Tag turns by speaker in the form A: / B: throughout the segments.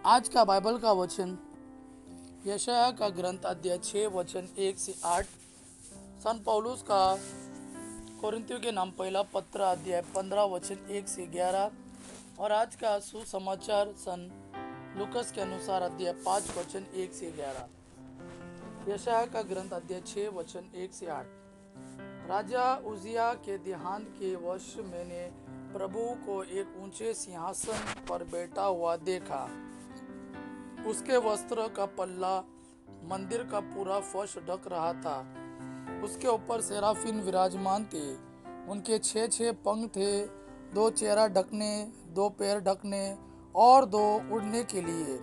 A: आज का बाइबल का वचन यशायाह का ग्रंथ अध्याय 6 वचन 1 से 8। सन पौलुस का कोरिन्थियों के नाम पहला पत्र अध्याय 15 वचन 1 से 11। और आज का सुसमाचार सन लूकस के अनुसार अध्याय 5 वचन 1 से 11। यशायाह का ग्रंथ अध्याय 6 वचन 1 से 8। राजा उजिया के देहांत के वर्ष मैंने प्रभु को एक ऊंचे सिंहासन पर बैठा हुआ देखा। उसके वस्त्र का पल्ला मंदिर का पूरा फर्श ढक रहा था। उसके ऊपर सेराफिन विराजमान थे। उनके 6 पंख थे, 2 चेहरा ढकने, 2 पैर ढकने और 2 उड़ने के लिए।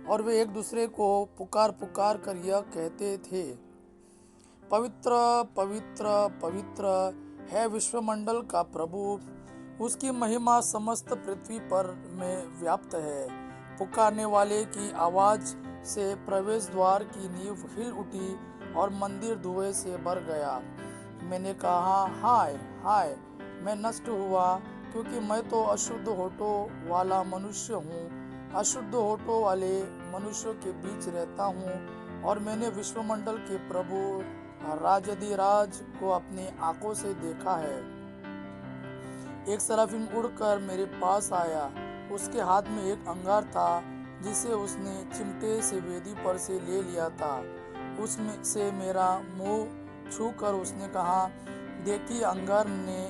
A: और वे एक दूसरे को पुकार पुकार कर यह कहते थे, पवित्र पवित्र पवित्र है विश्वमंडल का प्रभु, उसकी महिमा समस्त पृथ्वी पर में व्याप्त है। पुकारने वाले की आवाज से प्रवेश द्वार की नींव हिल उठी और मंदिर धुएं से भर गया। मैंने कहा, हाय हाय, मैं नष्ट हुआ, क्योंकि मैं तो अशुद्ध होठों वाला मनुष्य हूँ। अशुद्ध होठों वाले मनुष्यों के बीच रहता हूँ, और मैंने विश्वमंडल के प्रभु राजाधिराज को अपनी आंखों से देखा है। एक सराफिन उड़कर मेरे पास आया। उसके हाथ में एक अंगार था, जिसे उसने चिमटे से वेदी पर से ले लिया था। उसमें से मेरा मुंह छूकर उसने कहा, देखिए, अंगार ने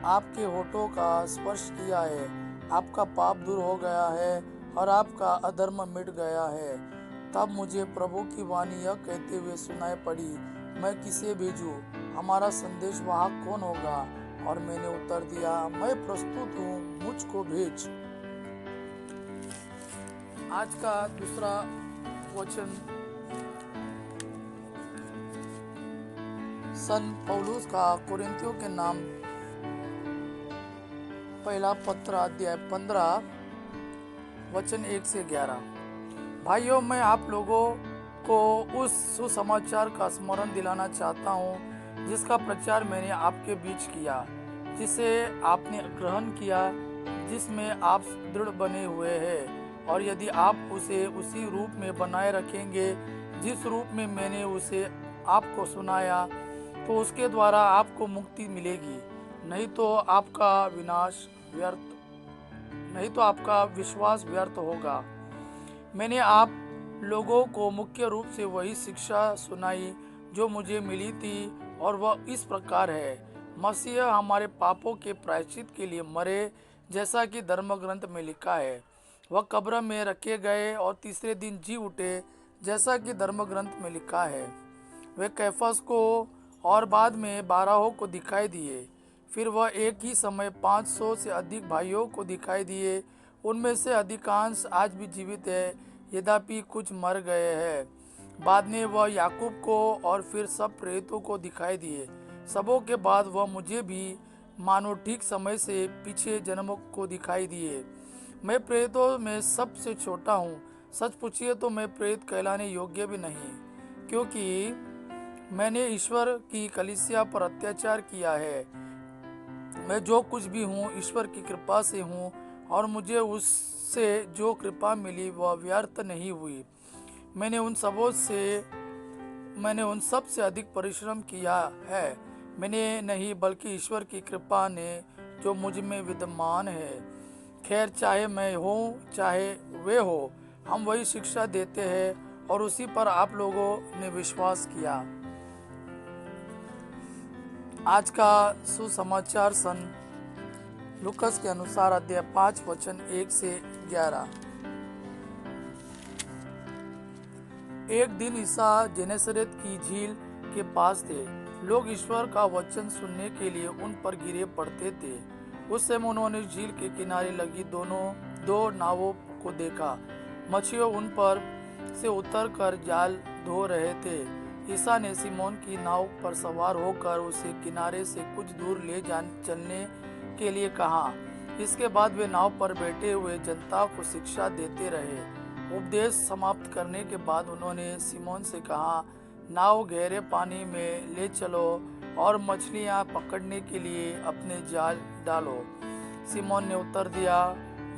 A: आपके होठों का स्पर्श किया है। आपका पाप दूर हो गया है और आपका अधर्म मिट गया है। तब मुझे प्रभु की वाणी यह कहते हुए सुनाई पड़ी, मैं किसे भेजूं? हमारा संदेश वाहक कौन होगा? और मैंने उत्तर दिया, मैं प्रस्तुत हूँ, मुझको भेज। आज का दूसरा वचन सन पौलुस का कोरिन्थियों के नाम पहला पत्र अध्याय 15 वचन 1 से 11। भाइयों, मैं आप लोगों को उस सुसमाचार का स्मरण दिलाना चाहता हूँ, जिसका प्रचार मैंने आपके बीच किया, जिसे आपने ग्रहण किया, जिसमें आप दृढ़ बने हुए हैं। और यदि आप उसे उसी रूप में बनाए रखेंगे जिस रूप में मैंने उसे आपको सुनाया, तो उसके द्वारा आपको मुक्ति मिलेगी। नहीं तो आपका विश्वास व्यर्थ होगा। मैंने आप लोगों को मुख्य रूप से वही शिक्षा सुनाई जो मुझे मिली थी, और वह इस प्रकार है, मसीह हमारे पापों के प्रायश्चित के लिए मरे, जैसा कि धर्म ग्रंथ में लिखा है। वह कब्र में रखे गए और तीसरे दिन जी उठे, जैसा कि धर्म ग्रंथ में लिखा है। वे कैफस को और बाद में 12 को दिखाई दिए। फिर वह एक ही समय 500 से अधिक भाइयों को दिखाई दिए। उनमें से अधिकांश आज भी जीवित है, यद्यपि कुछ मर गए हैं। बाद में वह याकूब को और फिर सब प्रेरितों को दिखाई दिए। सबों के बाद वह मुझे भी, मानो ठीक समय से पीछे जन्मों को दिखाई दिए। मैं प्रेरितों में सबसे छोटा हूँ। सच पूछिए तो मैं प्रेरित कहलाने योग्य भी नहीं, क्योंकि मैंने ईश्वर की कलीसिया पर अत्याचार किया है। मैं जो कुछ भी हूँ ईश्वर की कृपा से हूँ, और मुझे उससे जो कृपा मिली वह व्यर्थ नहीं हुई। मैंने उन सब से अधिक परिश्रम किया है। मैंने नहीं, बल्कि ईश्वर की कृपा ने जो मुझ में विद्यमान है। खैर, चाहे मैं हूँ चाहे वे हो, हम वही शिक्षा देते हैं, और उसी पर आप लोगों ने विश्वास किया। आज का सुसमाचार सन लूकस के अनुसार अध्याय 5 वचन 1 से 11। एक दिन ईसा जेनेसरेत की झील के पास थे। लोग ईश्वर का वचन सुनने के लिए उन पर गिरे पड़ते थे। उस समय उन्होंने झील के किनारे लगी दो नावों को देखा। मछुआरे उन पर से उतरकर जाल धो रहे थे। ईसा ने सिमोन की नाव पर सवार होकर उसे किनारे से कुछ दूर चलने के लिए कहा। इसके बाद वे नाव पर बैठे हुए जनता को शिक्षा देते रहे। उपदेश समाप्त करने के बाद उन्होंने सिमोन से कहा, नाव गहरे पानी में ले चलो और मछलियां पकड़ने के लिए अपने जाल डालो। सिमोन ने उत्तर दिया,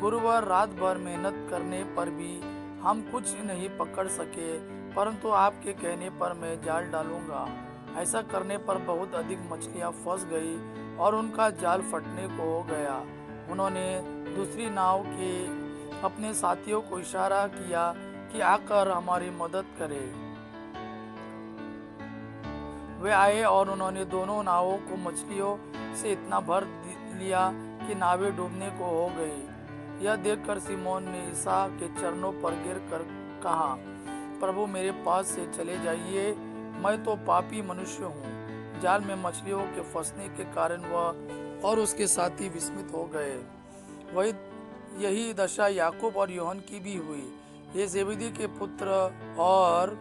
A: गुरुवार रात भर मेहनत करने पर भी हम कुछ नहीं पकड़ सके, परंतु आपके कहने पर मैं जाल डालूंगा। ऐसा करने पर बहुत अधिक मछलियां फंस गई और उनका जाल फटने को हो गया। उन्होंने दूसरी नाव के अपने साथियों को इशारा किया कि आकर हमारी मदद करें। वे आए और उन्होंने दोनों नावों को मछलियों से इतना भर लिया कि नावें डूबने को हो गई। यह देखकर सिमोन ने ईसा के चरणों पर गिरकर कहा, प्रभु मेरे पास से चले जाइए, मैं तो पापी मनुष्य हूँ। जाल में मछलियों के फंसने के कारण वह और उसके साथी विस्मित हो गए। वही यही दशा याकूब और यूहन्ना की भी हुई। ये जेबेदी के पुत्र और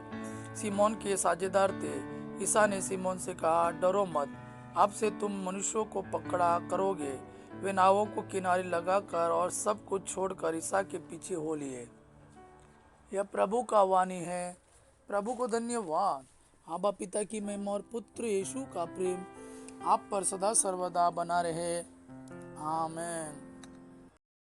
A: सिमोन के साझेदार थे। ईसा ने सिमोन से कहा, डरो मत, अब से तुम मनुष्यों को पकड़ा करोगे। वे नावों को किनारे लगाकर और सब कुछ छोड़कर ईसा के पीछे हो लिए। यह प्रभु का वाणी है। प्रभु को धन्यवाद। आबा पिता की महिमा और पुत्र यीशु का प्रेम आप पर सदा सर्वदा बना रहे। आमीन।